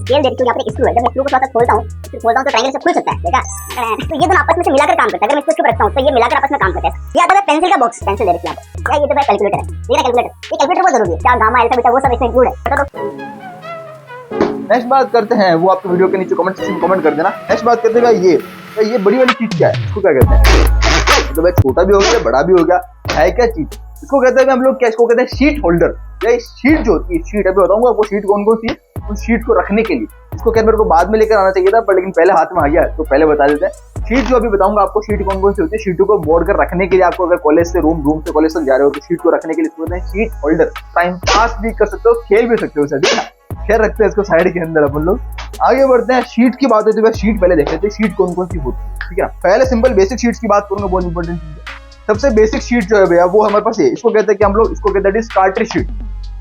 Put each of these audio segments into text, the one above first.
खेल देखते हो, यहाँ पर एक स्क्रू है, जब मैं स्क्रू को थोड़ा सा खोलता हूँ तो ट्रायंगल से खुल सकता है, देखा? तो ये दोनों आपस में मिलाकर काम करता है। अगर मैं इसको इसके ऊपर रखता हूँ तो ये मिलाकर आपस में काम करता है। ये आता है पेंसिल का बॉक्स, पेंसिल दे रखी है यहाँ पे, या ये तो भाई कैलकुलेटर है, ये कैलकुलेटर बहुत जरूरी है, क्या गामा अल्फा बीटा वो सब इसमें इंक्लूड है। नेक्स्ट बात करते हैं, वो आपके वीडियो के नीचे कमेंट सेक्शन में कमेंट कर देना। नेक्स्ट बात करते हैं ये बड़ी वाली चीज क्या है, इसको क्या कहते हैं? तो भाई छोटा भी हो गया, बड़ा भी हो गया, है क्या चीज? इसको कहते हैं हम लोग क्या, इसको कहते हैं शीट होल्डर। या शीट जो होती है, शीट अभी बताऊंगा आपको शीट कौन कौन सी है, उस शीट को रखने के लिए। इसको क्या मेरे को बाद में लेकर आना चाहिए था, पर लेकिन पहले हाथ में आ गया तो पहले बता देते हैं। शीट जो अभी बताऊंगा आपको, शीट कौन कौन सी होती है, शीटों को बोर्ड कर रखने के लिए। आपको अगर कॉलेज से रूम से कॉलेज तक जा रहे हो तो शीट को रखने के लिए इसको कहते हैं शीट होल्डर। टाइम पास भी कर सकते हो, खेल भी सकते हो सर, ठीक है? खेल रखते हैं इसको साइड के अंदर अपन लोग। आगे बढ़ते हैं, शीट की बात होती है, शीट पहले देख लेते हैं शीट कौन कौन सी होती है, ठीक है? पहले सिंपल बेसिक शीट्स की बात करूंगा, बहुत इंपॉर्टेंट चीज है। सबसे बेसिक शीट जो है भैया वो हमारे पास है, इसको कहते हैं कि हम लोग इसको कहते हैं कार्ट्रिज शीट।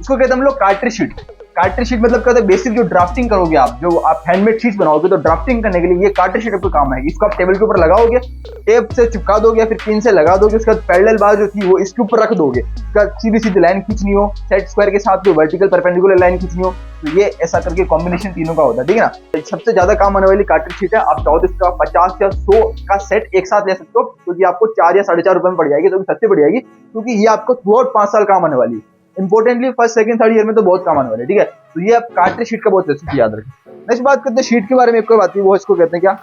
इसको कहते हैं हम लोग कार्ट्रिज शीट। कार्ट्रिज शीट मतलब कहते हैं बेसिक जो ड्राफ्टिंग करोगे आप, जो आप हैंडमेड शीट्स बनाओगे तो ड्राफ्टिंग करने के लिए ये कार्ट्रिज शीट आपको काम आएगी। इसको आप टेबल के ऊपर लगाओगे, टेप से चिपका दोगे या फिर पिन से लगा दोगे। उसके बाद पैरेलल बार जो थी वो इसके ऊपर रख दोगे। इसका सीधी सीधी लाइन खींचनी हो, सेट स्क्वायर के साथ जो वर्टिकल परपेंडिकुलर लाइन खींचनी हो, तो ये ऐसा करके कॉम्बिनेशन तीनों का होता है, ठीक है ना? सबसे ज्यादा काम आने वाली कार्ट्रिज शीट है। आप चाहो तो इसका 50 या 100 का सेट एक साथ ले सकते हो, क्योंकि आपको 4 या 4.5 रुपए में पड़ जाएगी, तो सस्ती पड़ जाएगी, क्योंकि ये आपको थ्रू आउट 5 साल काम आने वाली है। Importantly first second third year में तो बहुत काम आने वाले, ठीक है? तो ये आप कार्ट्रिज शीट का बहुत अच्छे से याद रखें। नेक्स्ट बात करते हैं शीट के बारे में, एक कोई बात नहीं, वो इसको कहते हैं क्या,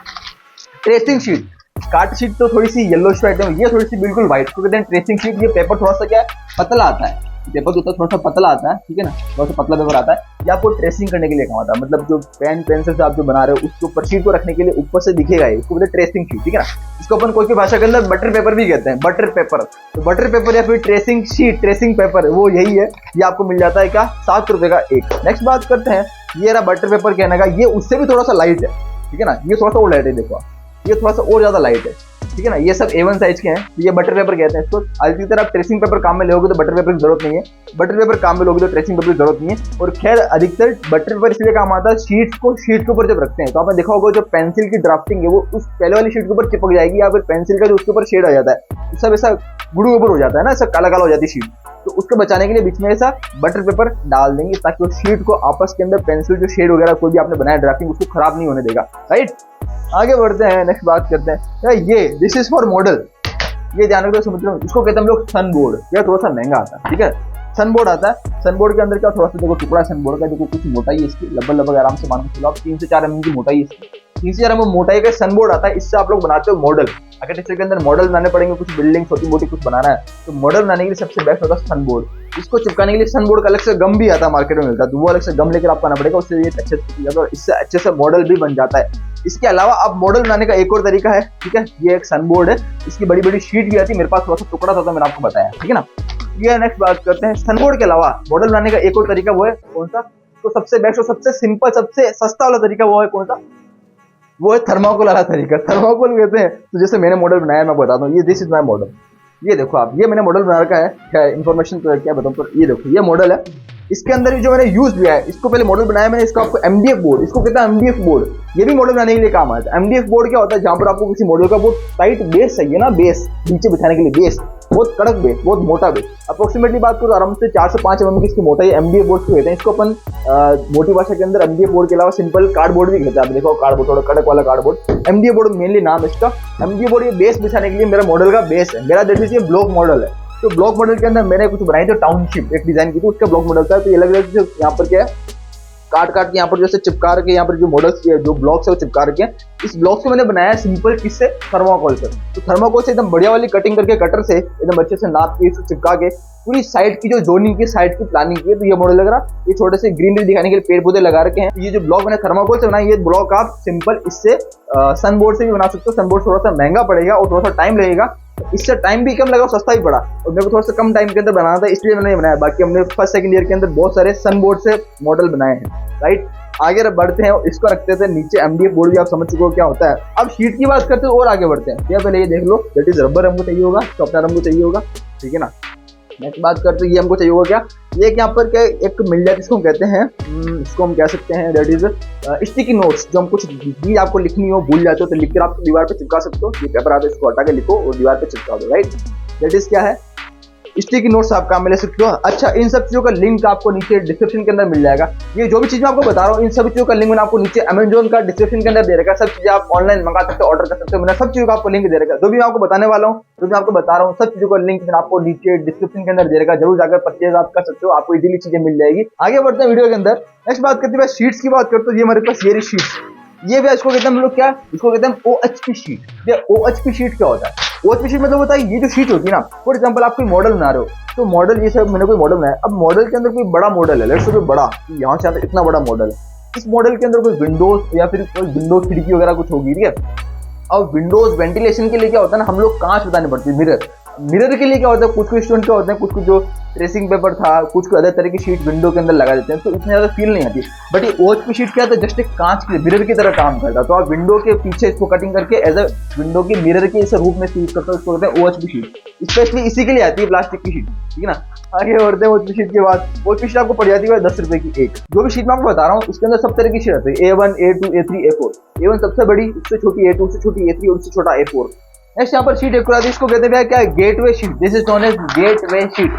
ट्रेसिंग शीट। कार्ट्रिज शीट तो थोड़ी सी येलो शेड है, ये थोड़ी सी बिल्कुल व्हाइट, इसको कहते हैं ट्रेसिंग शीट। ये पेपर थोड़ा सा क्या है, पतला आता है, पेपर जो होता है थोड़ा सा पतला आता है, ठीक है ना? थोड़ा सा पतला पेपर आता है। ये आपको ट्रेसिंग करने के लिए काम आता है, मतलब जो पेन पेंसिल से आप जो बना रहे हो उसके ऊपर शीट को रखने के लिए ऊपर से दिखेगा, इसको कहते हैं ट्रेसिंग शीट, ठीक है ना? इसको अपन कोई भाषा के अंदर बटर पेपर भी कहते हैं, बटर पेपर। तो बटर पेपर या फिर ट्रेसिंग शीट, ट्रेसिंग पेपर, वो यही है। ये आपको मिल जाता है क्या, 7 रुपए का एक। नेक्स्ट बात करते हैं, ये रहा बटर पेपर कहने का, ये उससे भी थोड़ा सा लाइट है, ठीक है ना? ये थोड़ा सा और लाइट है, देखो ये थोड़ा सा और ज्यादा लाइट है, ठीक है ना? ये सब A1 साइज के हैं, तो ये बटर पेपर कहते हैं इसको। इसी तरह आप ट्रेसिंग पेपर काम में लोगे तो बटर पेपर की जरूरत नहीं है, बटर पेपर काम में लोगे तो ट्रेसिंग पेपर की जरूरत नहीं है। और खैर अधिकतर बटर पेपर इसलिए काम आता है, शीट को शीट के ऊपर जब रखते हैं तो आपने देखा होगा जो पेंसिल की ड्राफ्टिंग है वो उस पहले वाली शीट के ऊपर चिपक जाएगी, या फिर पेंसिल का जो उसके ऊपर शेड आ जाता है सब ऐसा गुड़ू ऊपर हो जाता है ना, सब काला काला हो जाती है शीट। तो उसको बचाने के लिए बीच में ऐसा बटर पेपर डाल देंगे, ताकि वो शीट को आपस के अंदर पेंसिल जो शेड वगैरह कोई भी आपने बनाया ड्राफ्टिंग उसको खराब नहीं होने देगा, राइट? आगे बढ़ते हैं, नेक्स्ट बात करते हैं, ये दिस इज फॉर मॉडल। ये ध्यान रखो, मतलब इसको कहते हैं हम लोग सन बोर्ड। यह थोड़ा सा महंगा आता है, ठीक है? सन बोर्ड आता है। सन बोर्ड के अंदर क्या, थोड़ा सा देखो टुकड़ा सन बोर्ड का, देखो कुछ मोटाई है इसकी, लगभग आराम से मान के चलो आप 3 से 4 mm की मोटाई है इसकी। 3 से 4 mm मोटाई का सन बोर्ड आता है। इससे आप लोग बनाते हो मॉडल। अगर इसके अंदर मॉडल बनाने पड़ेंगे, कुछ बिल्डिंग छोटी मोटी कुछ बनाना है, तो मॉडल बनाने के लिए सबसे बेस्ट होता है सन बोर्ड। इसको चिपकाने के लिए सन बोर्ड का अलग से गम भी आता है, मार्केट में मिलता है, तो वो अलग से गम लेकर आपको आना पड़ेगा, उससे ये अच्छे से, इससे अच्छे से मॉडल भी बन जाता है। इसके अलावा आप मॉडल बनाने का एक और तरीका है, ठीक है? ये एक सन बोर्ड है, इसकी बड़ी बड़ी शीट भी आती है, मेरे पास थोड़ा सा टुकड़ा था तो मैंने आपको बताया, ठीक है ना? ये नेक्स्ट बात करते हैं, सन बोर्ड के अलावा मॉडल बनाने का एक और तरीका, वो है कौन सा? तो सबसे बेस्ट और सबसे सिंपल, सबसे सस्ता वाला तरीका वो है कौन सा? वो है थर्माकोल वाला तरीका। थर्माकोल कहते हैं, तो जैसे मैंने मॉडल बनाया मैं बताता हूँ, ये दिस इज माय मॉडल। ये देखो आप, ये मैंने मॉडल बना रखा है, क्या इन्फॉर्मेशन तो क्या बताऊँ, तो ये देखो ये मॉडल है। इसके अंदर जो मैंने यूज किया है, इसको पहले मॉडल बनाया मैंने, इसको आपको MDF बोर्ड, इसको कहता है MDF बोर्ड। ये भी मॉडल बनाने के लिए काम आता है। MDF बोर्ड क्या होता है, जहां पर आपको किसी मॉडल का बहुत टाइट बेस चाहिए ना, बेस नीचे बिठाने के लिए, बेस बहुत कड़क बेस, बहुत मोटा बेस। अप्रोक्सीमेटली बात करो आराम से 4 से 5 mm की इसकी मोटाई MDF बोर्ड की कहते हैं। इसको अपन मोटी भाषा के अंदर MDF बोर्ड के अलावा सिंपल कार्डबोर्ड भी कहते हैं। आप देखो कार्डबोर्ड, थोड़ा कड़क वाला कार्डबोर्ड, MDF बोर्ड मेनली नाम है इसका। MDF बोर्ड ये बेस बिछाने के लिए मेरा मॉडल का बेस है। मेरा देखिए ये ब्लॉक मॉडल है, तो ब्लॉक मॉडल के अंदर मैंने कुछ बनाई थी टाउनशिप, एक डिजाइन की थी, उसका ब्लॉक मॉडल था। तो ये अलग अलग यहाँ पर क्या है, काट के यहाँ पर जैसे चिपका के यहाँ पर जो मॉडल्स जो ब्लॉक्स है वो चिपका के, इस ब्लॉक से मैंने बनाया सिंपल, किससे? थर्माकोल से। तो थर्माकोल से एकदम बढ़िया वाली कटिंग करके कटर से एकदम अच्छे से नाप के इसको चिपका के पूरी साइड की जो जोनिंग की साइड की प्लानिंग की है। तो ये मॉडल लग रहा, ये छोटे से ग्रीनरी दिखाने के लिए पेड़ पौधे लगा रखे हैं। ये जो ब्लॉक मैंने थर्माकोल से बनाया, ये ब्लॉक आप सिंपल इससे सन बोर्ड से भी बना सकते हो। सन बोर्ड थोड़ा सा महंगा पड़ेगा और थोड़ा सा टाइम लगेगा, इससे टाइम भी कम लगा और सस्ता भी पड़ा, और मेरे को थोड़ा सा कम टाइम के अंदर बनाना था, इसलिए मैंने बनाया। बाकी हमने फर्स्ट सेकंड ईयर के अंदर बहुत सारे सन बोर्ड से मॉडल बनाए हैं, राइट? आगे बढ़ते हैं, इसको रखते थे नीचे। MDF बोर्ड भी आप समझ चुके हो क्या होता है। अब शीट की बात करते हैं और आगे बढ़ते हैं। पहले ये देख लो, दैट इज रबर हमको चाहिए होगा, तो अपना हमको चाहिए होगा, ठीक है ना? नेक्स्ट बात करते हैं, ये हमको चाहिए होगा क्या, ये यहाँ पर क्या एक मिल जाती है, इसको हम कहते हैं, इसको हम कह सकते हैं दैट इज स्टिकी नोट्स। जो हम कुछ भी आपको लिखनी हो, भूल जाते हो तो लिखकर आप दीवार पे चिपका सकते हो। ये पेपर आता है, इसको हटा के लिखो और दीवार पे चिपका दो, राइट? दैट इज क्या है, स्टिकी नोट्स आप काम में ले सकते हो। अच्छा, इन सब चीजों का लिंक आपको नीचे डिस्क्रिप्शन के अंदर मिल जाएगा। ये जो भी चीज मैं आपको बता रहा हूँ, इन सभी चीजों का लिंक मैंने आपको नीचे अमेजोन का डिस्क्रिप्शन के अंदर दे रखा है। सब चीजें आप ऑनलाइन मंगा सकते हो, ऑर्डर कर सकते हो, मैंने सब चीजों का आपको लिंक दे रखा है। जो भी मैं आपको बताने वाला हूँ, जो भी आपको बता रहा हूँ, सब चीजों का लिंक मैंने आपको नीचे डिस्क्रिप्शन के अंदर दे रखा है। जरूर जाकर परचेज आप कर सकते हो, आपको इजीली चीजें मिल जाएगी। आगे बढ़ते हैं वीडियो के अंदर। नेक्स्ट बात करते हैं शीट्स की बात करते हो। ये हमारे पास ये शीट्स, ये भी इसको कहते हैं हम लोग क्या, इसको कहते हैं OHP शीट। ये OHP शीट क्या होता है? OHP शीट मतलब होता है ये जो शीट होती है ना, फॉर एग्जांपल आप कोई मॉडल बना रहे हो, तो मॉडल ये सब मैंने कोई मॉडल बनाया, अब मॉडल के अंदर कोई बड़ा मॉडल है, लेट्स से कोई बड़ा, यहाँ से आता इतना बड़ा मॉडल, इस मॉडल के अंदर कोई विंडोज या फिर कोई विंडोज खिड़की वगैरह कुछ होगी, ठीक है। अब विंडोज वेंटिलेशन के लिए क्या होता है ना, हम लोग कांच बताने पड़ती है, मिरर के लिए क्या होता है, कुछ स्टूडेंट क्या होते हैं, कुछ जो ट्रेसिंग पेपर था, कुछ अदर तरह की शीट विंडो के अंदर लगा देते हैं, तो इतनी ज्यादा फील नहीं आती। बट ये OHP शीट क्या होता है, जस्ट एक कांच के मिरर की तरह काम करता है। तो आप विंडो के पीछे इसको कटिंग करके एज अ विंडो की मिरर के इस रूप में यूज करते हो, इसको कहते हैं OHP शीट। स्पेशली इसी के लिए आती है प्लास्टिक की शीट, ठीक है ना। आगे बढ़ते हैं OHP शीट के बाद। OHP शीट आपको पड़ जाती है 10 रुपए की एक। जो भी शीट मैं आपको बता रहा हूँ, उसके अंदर सब तरह की शीट आती है, A1, A2, A3, A4। A1 सबसे बड़ी, उससे छोटी A2, उससे छोटी A3 और उससे छोटा A4। नेक्स्ट यहाँ पर शीट एक आती है, इसको कहते हैं क्या, gateway sheet. This is known as gateway sheet.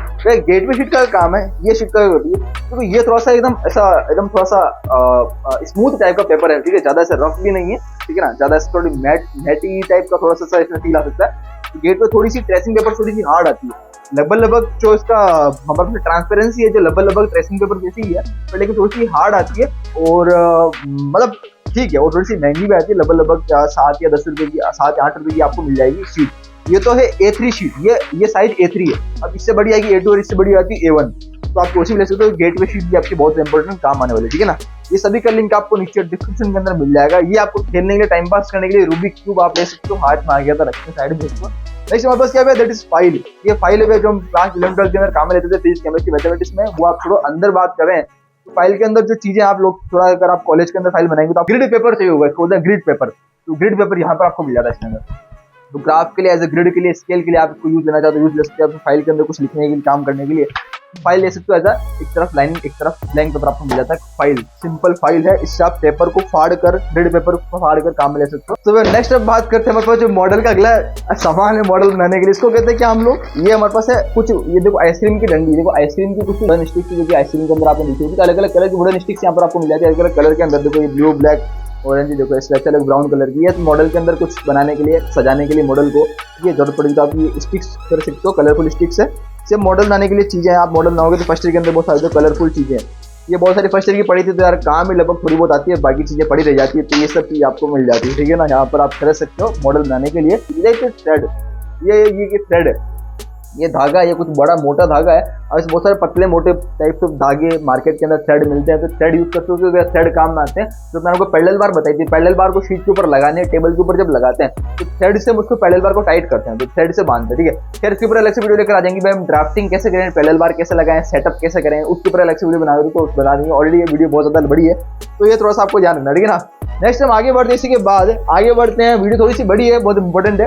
Gateway sheet का काम है, ये शीट का होती है, क्योंकि ये थोड़ा सा एकदम थोड़ा सा स्मूथ टाइप का पेपर है, ठीक है, ज्यादा ऐसा रफ भी नहीं है, ठीक है ना, ज्यादा थोड़ी मैटी टाइप का थोड़ा सा इसमें फील आ सकता है। गेटवे थोड़ी सी ट्रेसिंग पेपर थोड़ी सी हार्ड आती है, लगभग जो इसका हमारे ट्रांसपेरेंसी है, जो लगभग ट्रेसिंग पेपर जैसी ही है, पर लेकिन थोड़ी सी हार्ड आती है और मतलब ठीक है, और थोड़ी सी महंगी भी आती है, लगभग 7 या 10 रुपए की, 7 या 8 रुपए की आपको मिल जाएगी शीट। ये तो है A3 शीट, ये साइज A3 है। अब इससे बड़ी आएगी A2 और इससे बड़ी आती है A1। तो आप कोशिश ले सकते हो, गेटवे शीट भी आपकी बहुत इंपॉर्टेंट काम आने वाली है, ठीक है ना। ये सभी का लिंक आपको नीचे डिस्क्रिप्शन के अंदर मिल जाएगा। ये आपको खेलने के लिए, टाइम पास करने के लिए रूबिक क्यूब आप ले सकते हो, हाथ में आ गया था, रखते साइड में इसको। नेक्स्ट हमारे पास क्या है, दैट इज फाइल। ये फाइल है जो हम क्लास 11 12 के अंदर काम में लेते थे, फिजिक्स केमिस्ट्री मैथमेटिक्स में, वो आप थोड़ा अंदर बात करें। फाइल के अंदर जो चीजें आप लोग थोड़ा, अगर आप कॉलेज के अंदर फाइल बनाएंगे तो आप ग्रिड पेपर चाहिए होगा, इसको बोलते हैं ग्रिड पेपर। तो ग्रिड पेपर यहाँ पर आपको मिल जाता है इसके अंदर। तो ग्राफ के लिए, एज ए ग्रिड के लिए, स्केल के लिए आप इसको यूज लेना चाहते हो, यूज ले सकते हो। फाइल के अंदर कुछ लिखने के लिए, काम करने के लिए फाइल ले सकते हो। ऐसा एक तरफ लाइन, एक तरफ ब्लैंक पेपर आपको मिल जाता है। फाइल सिंपल फाइल है, इससे आप पेपर को फाड़ कर, ग्रिड पेपर को फाड़ कर काम में ले सकते हो। तो नेक्स्ट अब बात करते हैं हमारे पास जो मॉडल का अगला सामान है मॉडल बनाने के लिए, इसको कहते हैं क्या हम लोग, ये हमारे पास है कुछ, ये देखो आइसक्रीम की डंडी, देखो आइसक्रीम की कुछ वुडन स्टिक्स, जो कि आइसक्रीम के अंदर आपने नीचे होती है, अलग अलग कलर की वुडन स्टिक्स यहाँ पर आपको मिल जाती है, अलग अलग कलर के अंदर। देखो ये ब्लू, ब्लैक, ऑरेंज, देखो इसका अलग ब्राउन कलर की है। मॉडल के अंदर कुछ बनाने के लिए, सजाने के लिए मॉडल को ये जरूरत पड़ेगी, तो आप ये स्टिक्स कर सकते हो, कलरफुल स्टिक्स है। सिर्फ मॉडल बनाने के लिए चीजें हैं। आप मॉडल बनाओगे तो फर्स्ट ईयर के अंदर बहुत सारी कलरफुल चीजें हैं, ये बहुत सारी फर्स्ट ईयर की पड़ी थी, तो यार काम में लगभग थोड़ी बहुत आती है, बाकी चीजें पड़ी रह जाती है, तो ये सब चीज आपको मिल जाती है, ठीक है ना। यहाँ पर आप कर सकते हो मॉडल बनाने के लिए। थ्रेड, ये थ्रेड है, ये धागा, ये कुछ बड़ा मोटा धागा है, और इस बहुत सारे पतले मोटे टाइप के धागे मार्केट के अंदर थ्रेड मिलते हैं, तो थ्रेड यूज करते हो, क्योंकि थ्रेड काम में आते हैं। तो मैंने आपको पैरेलल बार बताई थी, पैरेलल बार को शीट के ऊपर लगाने, टेबल के ऊपर जब लगाते हैं तो थ्रेड से उसको पैरेलल बार को टाइट करते हैं, तो थ्रेड से बांधते हैं, ठीक है। फिर इसके ऊपर अलग से वीडियो लेकर आ जाएंगे भाई, हम ड्राफ्टिंग कैसे करें, पैरेलल बार कैसे लगाएं, सेटअप कैसे करें, उसके ऊपर अलग से वीडियो बना तो बता देंगे। ऑलरेडी ये वीडियो बहुत ज्यादा बड़ी है, तो ये थोड़ा सा आपको ध्यान रखना, ठीक है ना। नेक्स्ट हम आगे बढ़ते हैं, इसी के बाद आगे बढ़ते हैं, वीडियो थोड़ी सी बड़ी है, बहुत इंपॉर्टेंट है।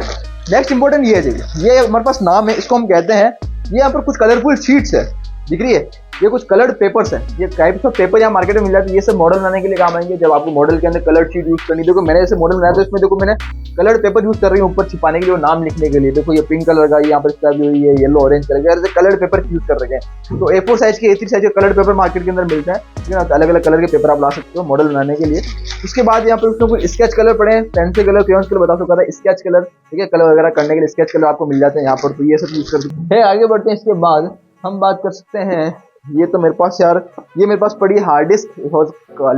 नेक्स्ट इंपॉर्टेंट ये है, ये हमारे पास नाम है, इसको हम कहते हैं, ये यहाँ पर कुछ कलरफुल शीट्स है, दिख रही है, ये कुछ कलर्ड पेपर्स हैं। ये टाइप्स ऑफ पेपर यहाँ मार्केट में मिल जाती है, ये सब मॉडल बनाने के लिए काम आएंगे। जब आपको मॉडल के अंदर कलर्ड शीट यूज करनी, देखो मैंने जैसे मॉडल बनाया तो इसमें देखो मैंने कलर्ड पेपर यूज कर रही हूँ ऊपर छिपाने के लिए, नाम लिखने के लिए। देखो ये पिंक कलर का, यहाँ पर इसका भी ये येलो ऑरेंज कलर का, ऐसे कलर्ड पेपर यूज कर रखे हैं। तो A4 साइज के, A3 साइज के कलर्ड पेपर मार्केट के अंदर मिलते हैं, ठीक है ना। अलग अलग कलर के पेपर आप ला सकते हो मॉडल बनाने के लिए। उसके बाद यहाँ पर उसमें कोई स्केच कलर पड़े, पेंसिल कलर, क्रेयॉन्स कलर, बता सकता था, स्केच कलर, ठीक है, कलर वगैरह करने के लिए स्केच कलर आपको मिल जाते हैं यहाँ पर, तो ये सब यूज कर सकते हैं। आगे बढ़ते हैं, इसके बाद हम बात कर सकते हैं, ये तो मेरे पास यार, ये मेरे पास पड़ी हार्ड डिस्क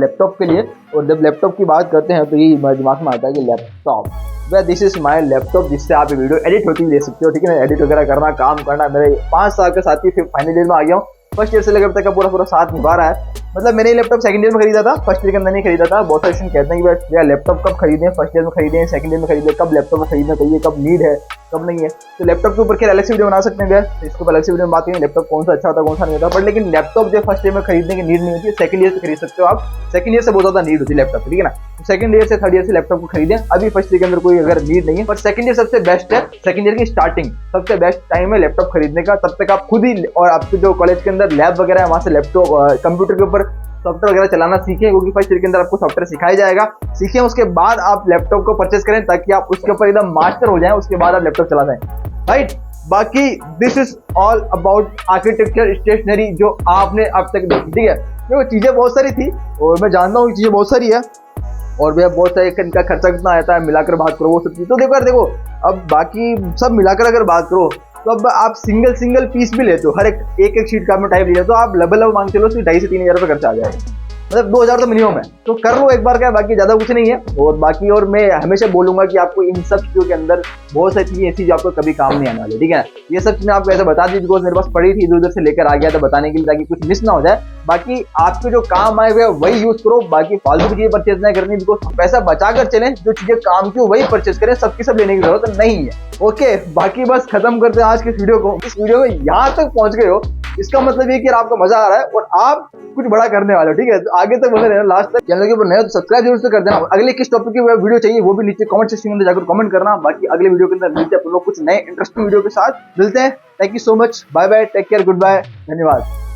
लैपटॉप के लिए। और जब लैपटॉप की बात करते हैं तो ये दिमाग में आता है कि लैपटॉप, वह दिस इज माय लैपटॉप, जिससे आप वीडियो एडिट होती हुई ले सकते हो, ठीक है ना। एडिट वगैरह करना, काम करना, मेरे 5 साल के साथ ही फिर फाइनल ईयर में आ गया हूँ। फर्स्ट ईयर से लेकर तक का पूरा साथ निभा रहा है। मतलब मैंने लैपटॉप सेकंड ईयर में खरीदा था, फर्स्ट ईयर के अंदर नहीं खरीदा था। बहुत सारे स्टूडेंट कहते हैं कि यार लैपटॉप कब खरीदें, फर्स्ट ईयर में खरीदें, सेकंड ईयर में खरीदें, कब लैपटॉप खरीदना चाहिए, कब नीड है, कब नहीं है। तो लैपटॉप के ऊपर क्या अलग से वीडियो बना सकते हैं यार, इसको अलग से वीडियो में बात करेंगे लैपटॉप कौन सा अच्छा होता है, कौन सा नहीं होता। बट लेकिन लैपटॉप जो फर्स्ट ईयर में खरीदने की नीड नहीं होती है, सेकंड ईयर से खरीद सकते हो आप। सेकंड ईयर से बहुत ज्यादा नीड होती है लैपटॉप, ठीक है ना। सेकंड ईयर से थर्ड ईयर से लैपटॉप को खरीदें। अभी फर्स्ट ईयर के अंदर कोई अगर नीड नहीं है, पर सेकंड ईयर सबसे बेस्ट है। सेकंड ईयर की स्टार्टिंग सबसे बेस्ट टाइम है लैपटॉप खरीदने का। तब तक आप खुद ही, और आपके जो कॉलेज के अंदर लैब वगैरह है वहां से लैपटॉप, कंप्यूटर के ऊपर सॉफ्टवेयर वगैरह चलाना सीखें, क्योंकि फर्स्ट ईयर के अंदर आपको सॉफ्टवेयर सिखाया जाएगा। सीखें, उसके बाद आप लैपटॉप को परचेस करें, ताकि आप उसके ऊपर एकदम मास्टर हो जाएं, उसके बाद आप लैपटॉप चला जाएं, राइट। बाकी this is all about architecture stationery जो आपने अब तक देखी, ठीक है। देखो चीजें बहुत सारी थी और मैं जानता हूँ चीजें बहुत सारी है और भैया बहुत सारे इनका खर्चा कितना आता है मिलाकर बात करो वो सब चीज। तो देखो यार देखो अब बाकी सब मिलाकर अगर बात करो तो अब आप सिंगल पीस भी लेते हो, हर एक शीट का टाइप ले तो आप लगभग मांग चलो 2,500 से 3,000 रुपये खर्चा आ जाएगा, मतलब 2,000 तो मिनिमम है। तो कर लो एक बार क्या, बाकी ज्यादा कुछ नहीं है। और बाकी और मैं हमेशा बोलूंगा कि आपको इन सब चीजों के अंदर बहुत सारी चीजें ऐसी जो आपको कभी काम नहीं आने वाली, ठीक है। ये सब चीजें आपको ऐसे बता दी बिकॉज मेरे पास पड़ी थी, इधर उधर से लेकर आ गया था बताने के लिए ताकि कुछ मिस ना हो जाए। बाकी आपके जो काम आए हुए वही यूज करो, बाकी फालतू की चीजें परचेज नहीं करनी बिकॉज पैसा बचा कर चलें, जो चीजें काम की वही परचेज करें, सबकी सब लेने की जरूरत नहीं है। ओके बाकी बस खत्म करते हैं आज की वीडियो को। इस वीडियो में यहाँ तक पहुंच गए हो इसका मतलब ये कि आपको मजा आ रहा है और आप कुछ बड़ा करने वाले हो, ठीक है। तो आगे तक बने रहना लास्ट तक। चैनल के ऊपर नए हो तो सब्सक्राइब जरूर से कर देना। अगले किस टॉपिक की वीडियो चाहिए वो भी नीचे कमेंट सेक्शन में जाकर कमेंट करना। बाकी अगले वीडियो के अंदर मिलते हैं अपन लोग कुछ नए इंटरेस्टिंग वीडियो के साथ। मिलते हैं, thank you so much, bye bye, take care, good bye, धन्यवाद।